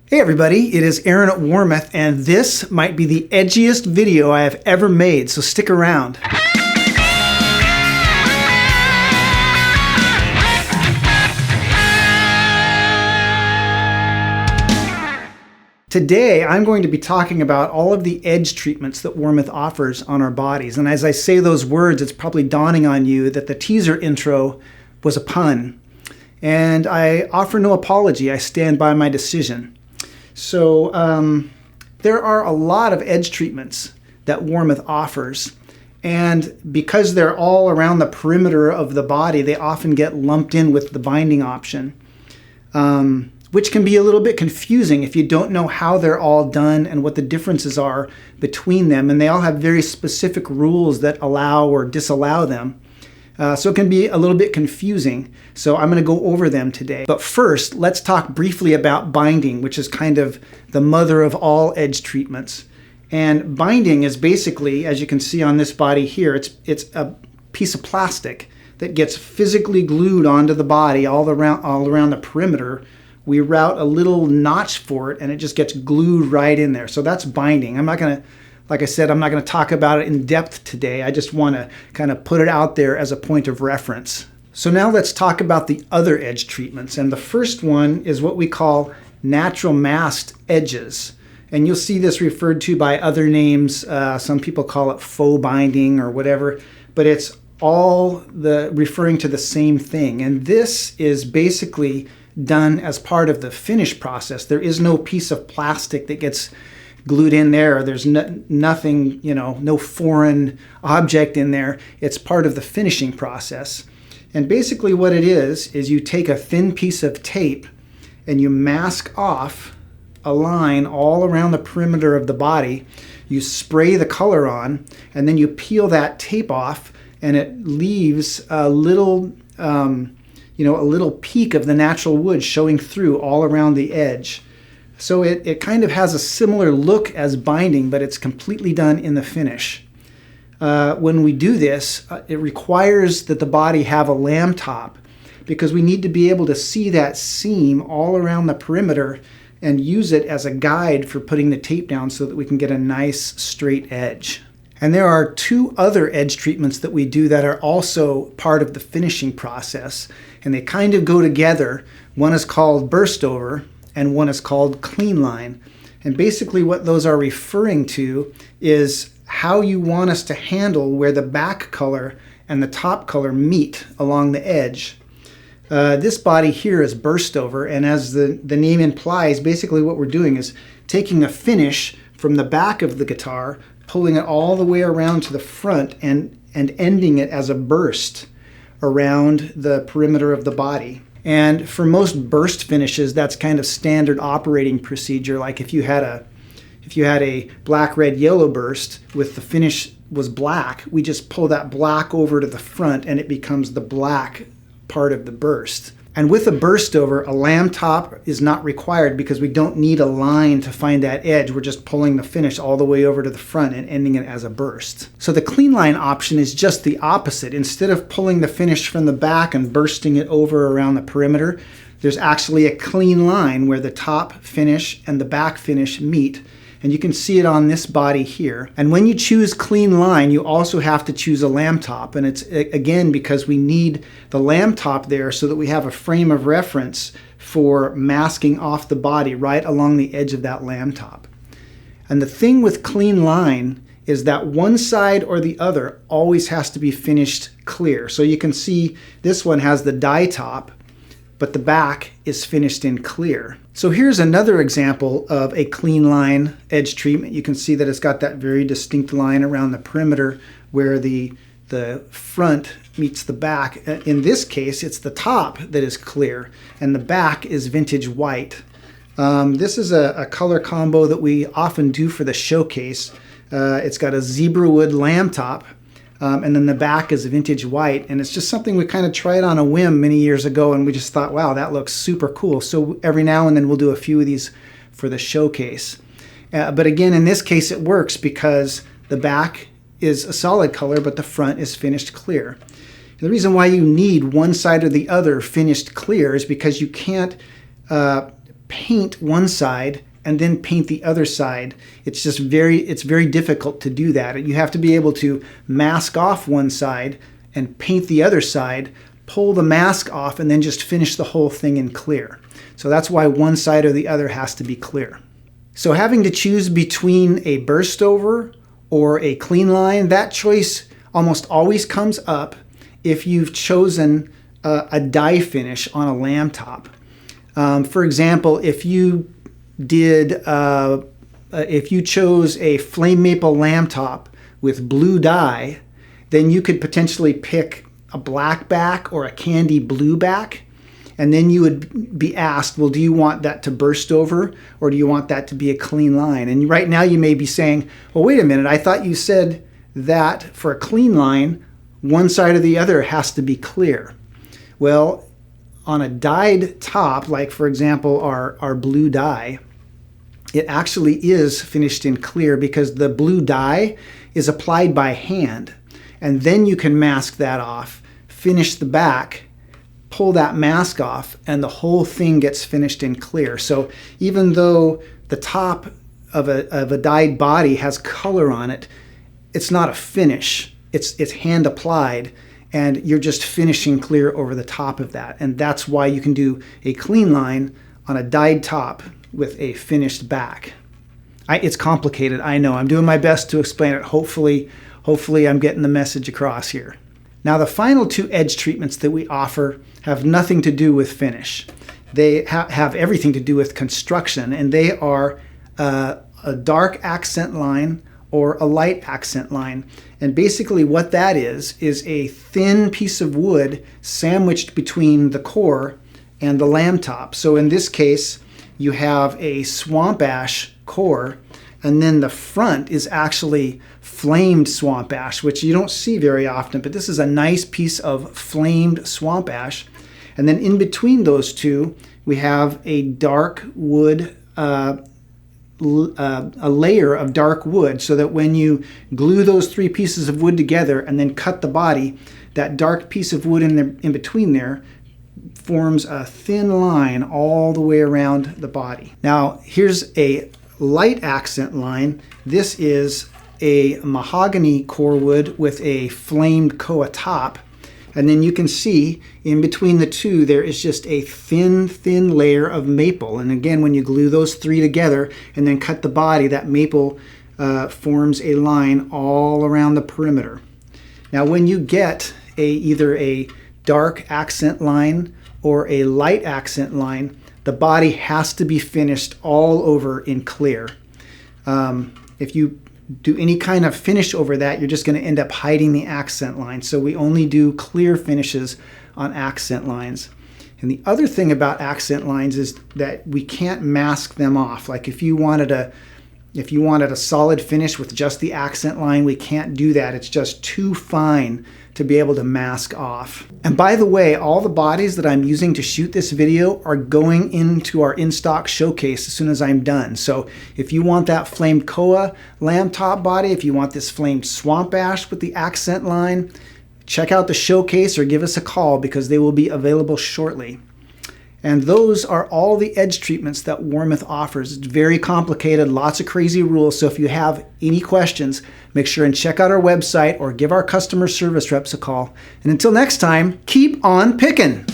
Hey everybody, it is Aaron at Warmoth, and this might be the edgiest video I have ever made, so stick around. Today, I'm going to be talking about all of the edge treatments that Warmoth offers on our bodies. And as I say those words, it's probably dawning on you that the teaser intro was a pun. And I offer no apology. I stand by my decision. So there are a lot of edge treatments that Warmoth offers. And because they're all around the perimeter of the body, they often get lumped in with the binding option. Which can be a little bit confusing if you don't know how they're all done and what the differences are between them. And they all have very specific rules that allow or disallow them. So it can be a little bit confusing. So I'm going to go over them today. But first, let's talk briefly about binding, which is kind of the mother of all edge treatments. And binding is basically, as you can see on this body here, it's a piece of plastic that gets physically glued onto the body all around the perimeter. We route a little notch for it and it just gets glued right in there. So that's binding. I'm not going to, like I said, I'm not going to talk about it in depth today. I just want to kind of put it out there as a point of reference. So now let's talk about the other edge treatments. And the first one is what we call natural masked edges. And you'll see this referred to by other names. Some people call it faux binding or whatever, but it's all referring to the same thing. And this is basically done as part of the finish process. There is no piece of plastic that gets glued in there. There's nothing, no foreign object in there. It's part of the finishing process. And basically what it is you take a thin piece of tape and you mask off a line all around the perimeter of the body. You spray the color on and then you peel that tape off and it leaves a little a little peak of the natural wood showing through all around the edge. So it kind of has a similar look as binding, but it's completely done in the finish. When we do this, it requires that the body have a lamb top because we need to be able to see that seam all around the perimeter and use it as a guide for putting the tape down so that we can get a nice straight edge. And there are two other edge treatments that we do that are also part of the finishing process. And they kind of go together. One is called Burstover and one is called Clean Line. And basically what those are referring to is how you want us to handle where the back color and the top color meet along the edge. This body here is Burstover, and as the name implies, basically what we're doing is taking a finish from the back of the guitar, pulling it all the way around to the front and ending it as a burst around the perimeter of the body. And for most burst finishes, that's kind of standard operating procedure. Like if you had a black, red, yellow burst with the finish was black, we just pull that black over to the front and it becomes the black part of the burst. And with a Burstover, a lamb top is not required because we don't need a line to find that edge. We're just pulling the finish all the way over to the front and ending it as a burst. So the clean line option is just the opposite. Instead of pulling the finish from the back and bursting it over around the perimeter, there's actually a clean line where the top finish and the back finish meet. And you can see it on this body here. And when you choose clean line, you also have to choose a lamb top. And it's, again, because we need the lamb top there so that we have a frame of reference for masking off the body right along the edge of that lamb top. And the thing with clean line is that one side or the other always has to be finished clear. So you can see this one has the die top, but the back is finished in clear. So here's another example of a clean line edge treatment. You can see that it's got that very distinct line around the perimeter where the front meets the back. In this case, it's the top that is clear and the back is vintage white. This is a color combo that we often do for the showcase. It's got a zebra wood lamb top. And then the back is vintage white, and it's just something we kind of tried on a whim many years ago, and we just thought, wow, that looks super cool. So every now and then we'll do a few of these for the showcase. But again, in this case, it works because the back is a solid color, but the front is finished clear. And the reason why you need one side or the other finished clear is because you can't paint one side and then paint the other side. It's very difficult to do that. You have to be able to mask off one side and paint the other side, pull the mask off, and then just finish the whole thing in clear. So that's why one side or the other has to be clear. So having to choose between a Burstover or a clean line, that choice almost always comes up if you've chosen a dye finish on a lamb top. For example, if you chose a flame maple lamb top with blue dye, then you could potentially pick a black back or a candy blue back, and then you would be asked, well, do you want that to burst over or do you want that to be a clean line? And right now you may be saying, well, wait a minute, I thought you said that for a clean line, one side or the other has to be clear. Well, on a dyed top, like for example our blue dye, it actually is finished in clear because the blue dye is applied by hand. And then you can mask that off, finish the back, pull that mask off, and the whole thing gets finished in clear. So even though the top of a dyed body has color on it, it's not a finish. It's hand applied, and you're just finishing clear over the top of that. And that's why you can do a clean line on a dyed top with a finished back. It's complicated, I know. I'm doing my best to explain it. Hopefully I'm getting the message across here. Now the final two edge treatments that we offer have nothing to do with finish. They have everything to do with construction, and they are a dark accent line or a light accent line. And basically what that is a thin piece of wood sandwiched between the core and the lamb top. So in this case, you have a swamp ash core, and then the front is actually flamed swamp ash, which you don't see very often, but this is a nice piece of flamed swamp ash. And then in between those two, we have a dark wood, a layer of dark wood, so that when you glue those three pieces of wood together and then cut the body, that dark piece of wood in between there forms a thin line all the way around the body. Now here's a light accent line. This is a mahogany core wood with a flamed koa top, and then you can see in between the two there is just a thin layer of maple. And again, when you glue those three together and then cut the body, that maple forms a line all around the perimeter. Now when you get either a dark accent line or a light accent line, the body has to be finished all over in clear. If you do any kind of finish over that, you're just going to end up hiding the accent line. So we only do clear finishes on accent lines. And the other thing about accent lines is that we can't mask them off. Like if you wanted a solid finish with just the accent line, we can't do that. It's just too fine to be able to mask off. And by the way, all the bodies that I'm using to shoot this video are going into our in-stock showcase as soon as I'm done. So if you want that flamed koa lamb top body, if you want this flamed swamp ash with the accent line, check out the showcase or give us a call because they will be available shortly. And those are all the edge treatments that Warmoth offers. It's very complicated, lots of crazy rules. So if you have any questions, make sure and check out our website or give our customer service reps a call. And until next time, keep on picking.